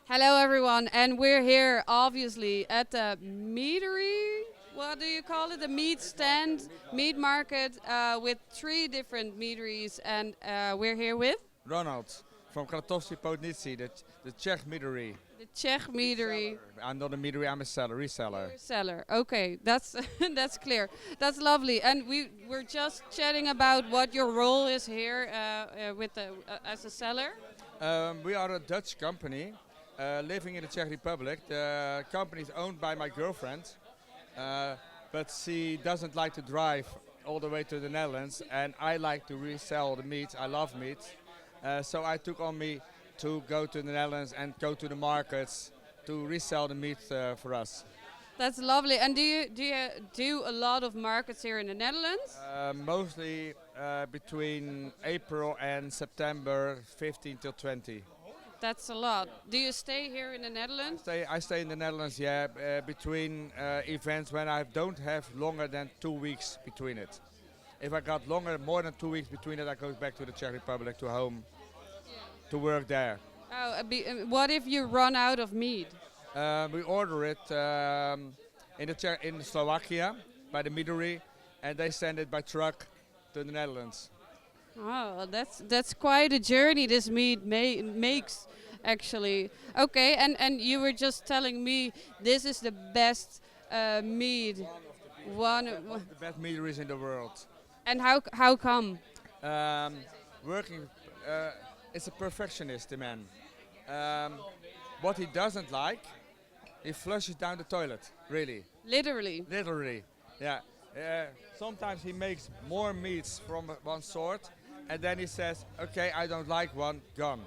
Hello, everyone, and we're here obviously at the meadery. What do you call it? The meat stand, meat market with three different meaderies, and we're here with Ronald from Kratovsky Podnici, the Czech meadery. the Czech meadery. I'm not a meadery, I'm a reseller. Seller. Okay, that's that's clear. That's lovely. And we're just chatting about what your role is here with as a seller. We are a Dutch company living in the Czech Republic. The company is owned by my girlfriend, but she doesn't like to drive all the way to the Netherlands, and I like to resell the meat. I love meat. So I took on me to go to the Netherlands and go to the markets to resell the meat for us. That's lovely. And do you do a lot of markets here in the Netherlands? Mostly between April and September 15 till 20. That's a lot. Do you stay here in the Netherlands? I stay in the Netherlands, yeah, between events when I don't have longer than 2 weeks between it. If I got more than 2 weeks between it, I go back to the Czech Republic, to home, to work there. Oh, what if you run out of meat? We order it in Slovakia by the meadery, and they send it by truck to the Netherlands. Oh, that's quite a journey this meat makes, actually. Okay, and you were just telling me this is the best meat. The best meaderies in the world. And how come? Um, Working, is a perfectionist, the man. What he doesn't like, he flushes down the toilet, really. Literally. Literally, yeah. Sometimes he makes more meats from one sort, and then he says, okay, I don't like one, gone.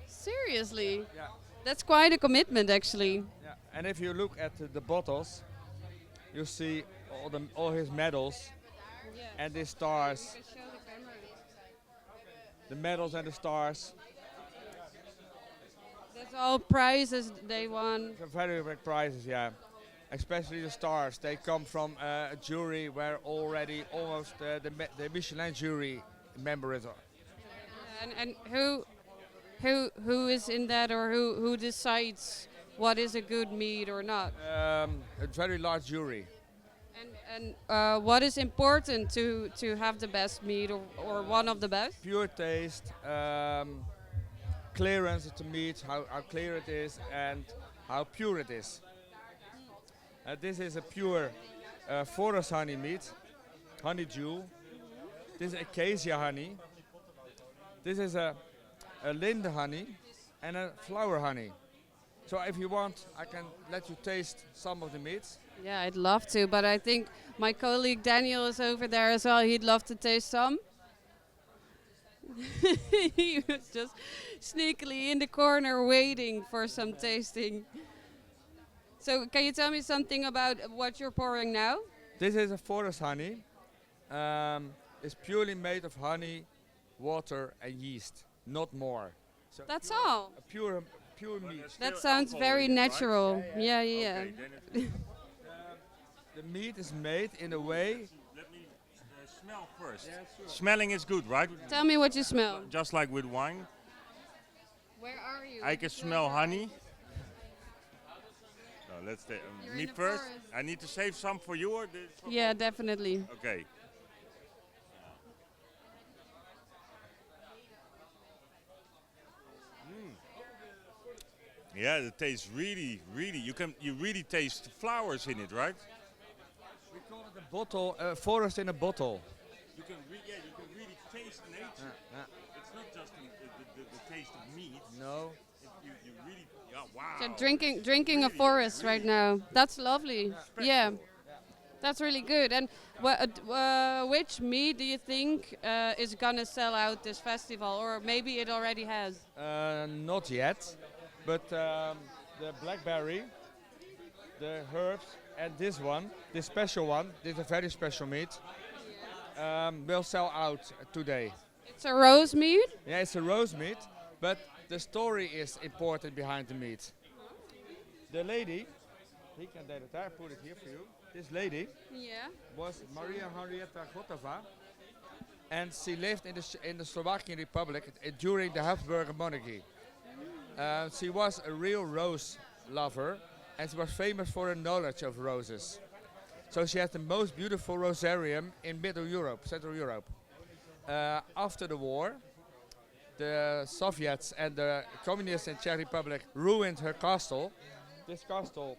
Seriously? Yeah. That's quite a commitment, actually. Yeah. And if you look at the bottles, you see all his medals and the stars, the medals and the stars. That's all prizes they won. They're very big prizes, yeah. Especially the stars. They come from a jury where already almost the Michelin jury member is. And who is in that, or who decides what is a good meat or not? A very large jury. And what is important to have the best meat, or one of the best? Pure taste, clearance of the meat, how clear it is, and how pure it is. This is a pure forest honey meat, honeydew. This is acacia honey. This is a linde honey and a flower honey. So if you want, I can let you taste some of the meats. Yeah, I'd love to, but I think my colleague Daniel is over there as well. He'd love to taste some. He was just sneakily in the corner waiting for some tasting. So can you tell me something about what you're pouring now? This is a forest honey. It's purely made of honey, water and yeast, not more. So That's all. a pure meat. That sounds very natural. Yeah, yeah. Okay, then it, The meat is made in a way. let me smell first. Smelling is good, right? Tell me what you smell. Just like with wine. Where are you? I can smell honey. No, let's take You're in me the first. forest. I need to save some for you, or this? Yeah, definitely. Okay. Yeah, it tastes really, really. You really taste flowers in it, right? We call it a bottle, forest in a bottle. You can really taste nature. It's not just the taste of meat. No. You really, yeah, wow. So drinking a forest right now. That's lovely. Yeah, that's really good. And which meat do you think is gonna sell out this festival, or maybe it already has? Not yet, but the blackberry, the herbs, and this special one, this is a very special meat, will sell out today. It's a rose meat. Yeah, it's a rose meat, but the story is important behind the meat. The lady, he can date it there, put it here for you. This lady Yeah. was Maria Henrietta Gotova, and she lived in the Slovakian Republic during the Habsburg monarchy. She was a real rose lover, and she was famous for her knowledge of roses. So she has the most beautiful rosarium in Middle Europe, Central Europe. After the war, the Soviets and the communists in Czech Republic ruined her castle. This castle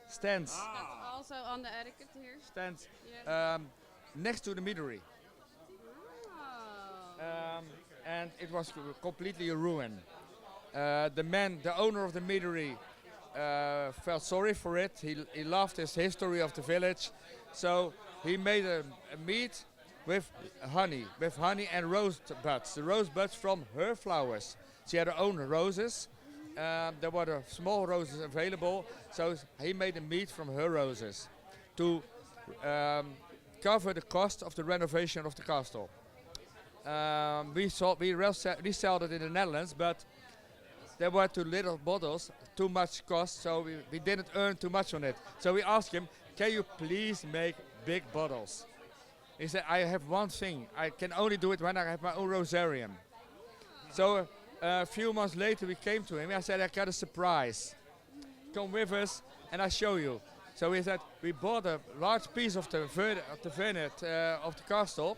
stands That's also on the etiquette here. stands Yeah. next to the meadery, Oh. and it was completely a ruin. The owner of the meadery, felt sorry for it. He loved his history of the village, so he made a mead with honey and rose buds. The rose buds from her flowers. She had her own roses. There were the small roses available, so he made a mead from her roses to cover the cost of the renovation of the castle. We resold it in the Netherlands, but there were too little bottles, too much cost, so we didn't earn too much on it. So we asked him, can you please make big bottles? He said, I have one thing, I can only do it when I have my own rosarium. So a few months later we came to him, I said, I got a surprise. Come with us and I show you. So he said, we bought a large piece of the vernet of the castle,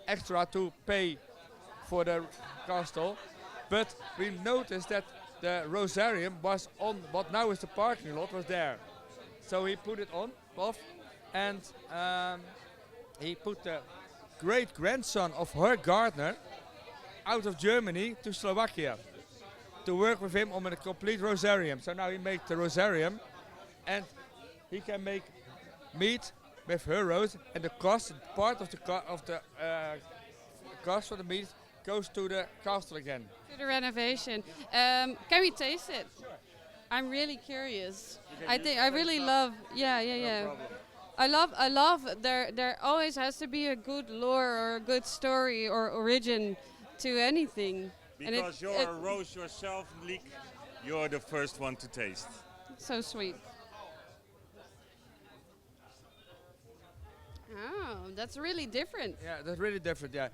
extra to pay for the castle, but we noticed that the rosarium was on what now is the parking lot, was there. So he put it off, and he put the great grandson of her gardener out of Germany to Slovakia to work with him on a complete rosarium. So now he makes the rosarium, and he can make meat with her rose, and the cost, part of the cost for the meat goes to the castle again. To the renovation. Can we taste it? I'm really curious. I really love. Yeah. I love. There always has to be a good lore or a good story or origin to anything. Because you're a rose yourself, Liek, you're the first one to taste. So sweet. Oh, that's really different. Yeah, that's really different. Yeah,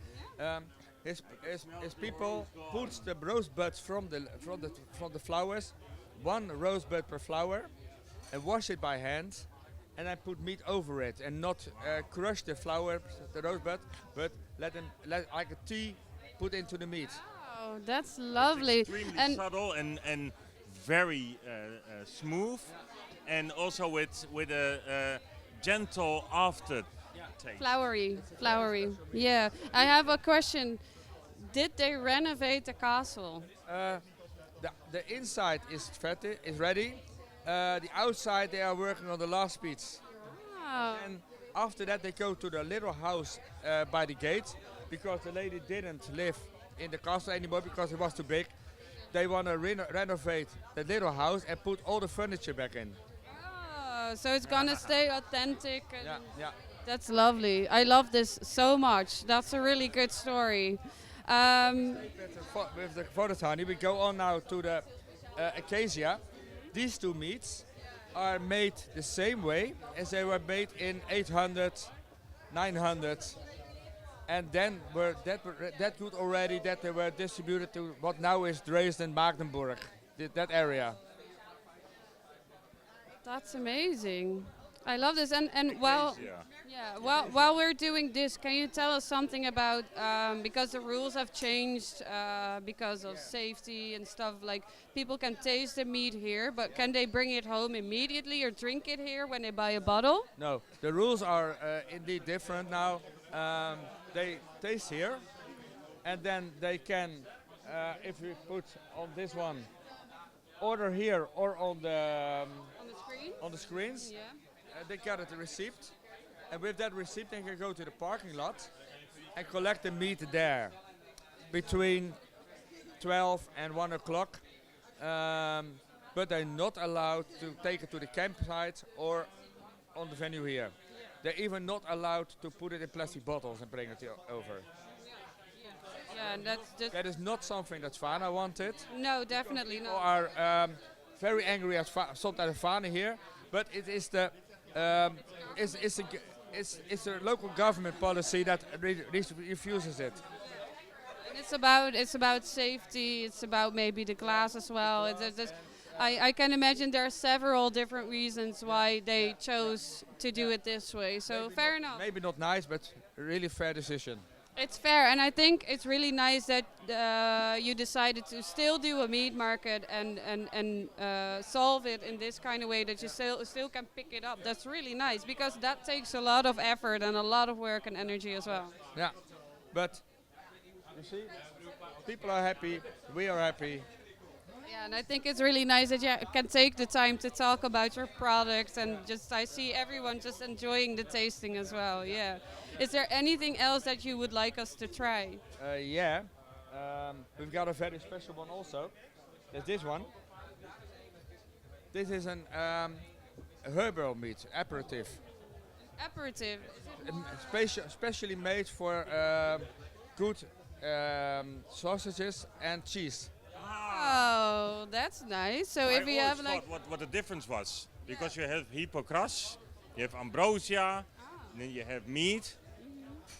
his people put the rosebuds from the flowers, one rosebud per flower, and wash it by hand, and then put meat over it, and not crush the flower, the rosebud, but let like a tea, put into the meat. Oh, that's lovely. Extremely subtle and very smooth, and also with a gentle aftertaste. Flowery. Yeah. I have a question. Did they renovate the castle? The inside is ready. The outside they are working on the last piece. Oh. And after that they go to the little house by the gate, because the lady didn't live in the castle anymore because it was too big. They want to renovate the little house and put all the furniture back in. Oh, so it's gonna stay authentic. And Yeah. That's lovely. I love this so much. That's a really good story. With the forest honey, we go on now to the acacia. These two meats are made the same way as they were made in 800, 900, and then that good already that they were distributed to what now is Dresden, Magdeburg, that area. That's amazing. I love this. And while we're doing this, can you tell us something about because the rules have changed because of safety and stuff, like people can taste the meat here, but can they bring it home immediately or drink it here when they buy a bottle? No, the rules are indeed different now. They taste here, and then they can, if we put on this one, order here or on the screens. Yeah. They get a receipt, and with that receipt they can go to the parking lot and collect the meat there between 12 and 1 o'clock. But they're not allowed to take it to the campsite or on the venue here. They're even not allowed to put it in plastic bottles and bring it over. Yeah, and that's just That is not something that Fana wanted. no, definitely People not. are very angry at sometimes Fana here, but it is the it's a local government policy that refuses it. And it's about safety. It's about maybe the glass as well. I can imagine there are several different reasons why they chose to do it this way. So fair enough. Maybe not nice, but really fair decision. It's fair, and I think it's really nice that you decided to still do a meat market and solve it in this kind of way that you still can pick it up. That's really nice because that takes a lot of effort and a lot of work and energy as well. Yeah, but you see, people are happy, we are happy. Yeah, and I think it's really nice that you can take the time to talk about your products and just I see everyone just enjoying the tasting as well. Yeah. Is there anything else that you would like us to try? Yeah, we've got a very special one also. There's this one. This is an herbal meat aperitif, Aperitif. specially made for good sausages and cheese. Oh, that's nice. So if you have like what the difference was, because you have Hippocras, you have Ambrosia, and then you have Mead,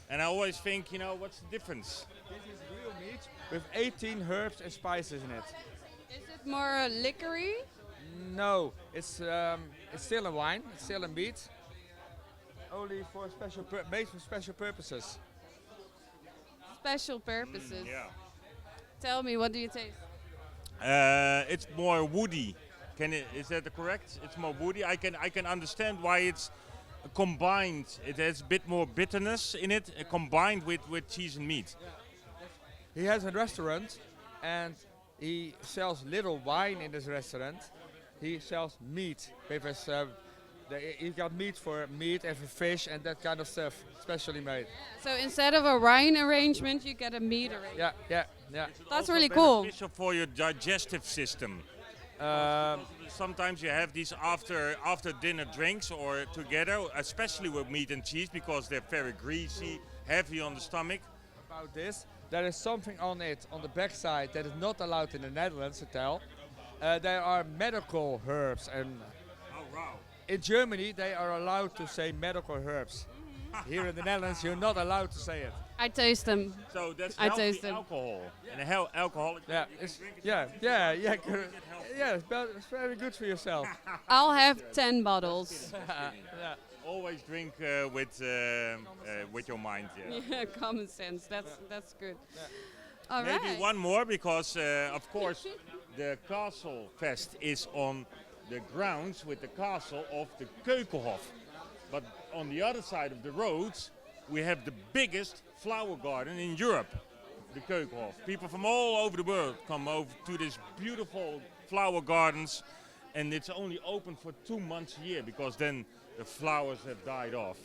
and I always think, what's the difference? This is real meat with 18 herbs and spices in it. is it more liquory? No, it's still a wine, it's still a meat, only for made for special purposes. Special purposes. Yeah. Tell me, what do you taste? It's more woody. Is that correct? It's more woody. I can understand why it's combined. It has a bit more bitterness in it, combined with cheese and meat. He has a restaurant and he sells little wine in this restaurant. He sells meat with his. He's got meat for meat and for fish and that kind of stuff, specially made. So instead of a wine arrangement, you get a meat arrangement. Yeah. That's Also really cool. beneficial for your digestive system. Sometimes you have these after dinner drinks or together, especially with meat and cheese, because they're very greasy, heavy on the stomach. About this, there is something on it on the backside that is not allowed in the Netherlands to tell. There are medical herbs, and Oh wow! in Germany they are allowed to say medical herbs. Here in the Netherlands, you're not allowed to say it. I taste them. So that's I healthy taste it. alcohol, and alcoholic. Yeah, it's very good for yourself. I'll have 10 bottles. Yeah. Always drink with your mind. Yeah. Yeah, common sense. That's good. All Maybe right. one more, because of course the Castlefest is on the grounds with the castle of the Keukenhof. But on the other side of the road, we have the biggest flower garden in Europe, the Keukenhof. People from all over the world come over to these beautiful flower gardens, and it's only open for 2 months a year, because then the flowers have died off.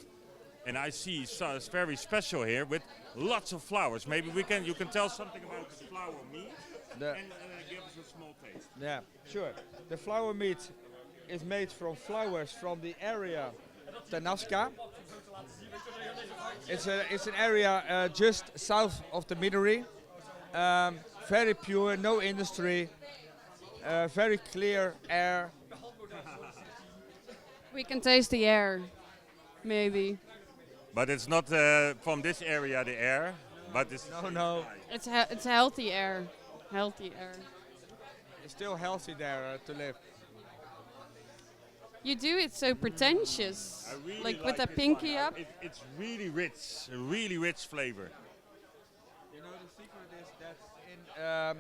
And I see it's very special here with lots of flowers. Maybe you can tell something about the flower meat and give us a small taste. Yeah, sure. The flower meat is made from flowers from the area Tanaska. It's an area just south of the Midori. Very pure, no industry, very clear air. We can taste the air, maybe. But it's not from this area, the air, but it's No. It's healthy air. Healthy air. It's still healthy there to live. You do it so pretentious, I really like with the this pinky one. up. It's really rich, a really rich flavor. You know, the secret is that in,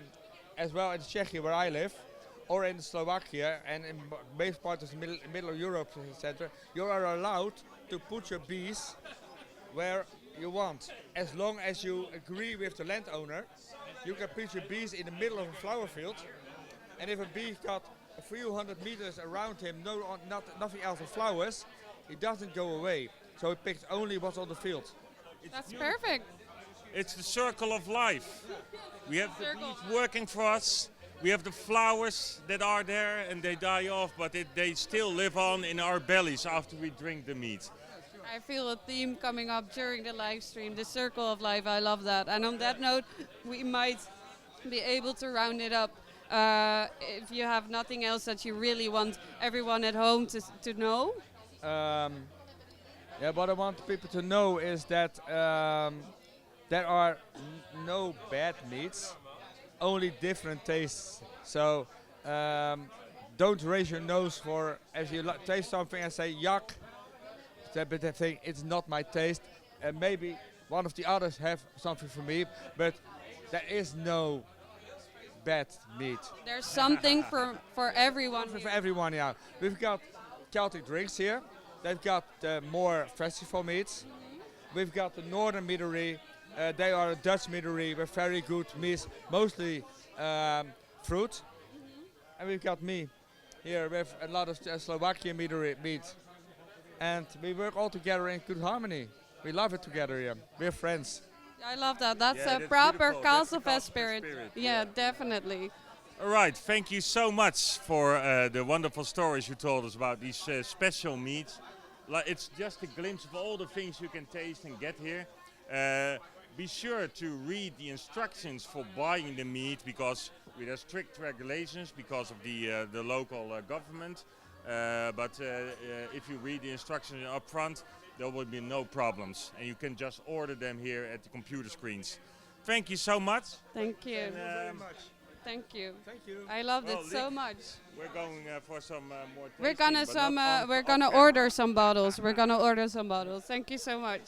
as well in Czechia where I live, or in Slovakia and in most parts of the middle of Europe, etc., you are allowed to put your bees where you want. As long as you agree with the landowner, you can put your bees in the middle of a flower field, and if a bee got a few hundred meters around him, nothing else but flowers, he doesn't go away. So he picks only what's on the field. That's perfect. It's the circle of life. We have the Circle. bees working for us. We have the flowers that are there and they die off, but they still live on in our bellies after we drink the meat. I feel a theme coming up during the live stream, the circle of life. I love that. And on that note, we might be able to round it up. If you have nothing else that you really want everyone at home to know. Yeah, what I want people to know is that there are no bad meats, only different tastes. So don't raise your nose for as you taste something and say yuck. But I think it's not my taste. And maybe one of the others have something for me, but there is no bad meat. There's something for everyone. For here. everyone, yeah. We've got Celtic drinks here. They've got more festival meats. We've got the Northern Meadery. They are a Dutch meadery with very good meats, mostly fruit. And we've got me here with a lot of Slovakian meat. And we work all together in good harmony. We love it together here. We're friends. I love that. That's Yeah, a that's proper beautiful. That's the Castlefest Castlefest spirit. spirit, Yeah, yeah. definitely. All right, thank you so much for the wonderful stories you told us about these special meats. It's just a glimpse of all the things you can taste and get here. Be sure to read the instructions for buying the meat because we have strict regulations because of the local government. But if you read the instructions up front, there will be no problems. And you can just order them here at the computer screens. Thank you so much. Thank you. And, Thank you. Thank you. I loved Well, it so Liek, much. we're going for some more tasting. We're gonna but not on we're gonna camera. order some bottles. We're gonna order some bottles. Thank you so much.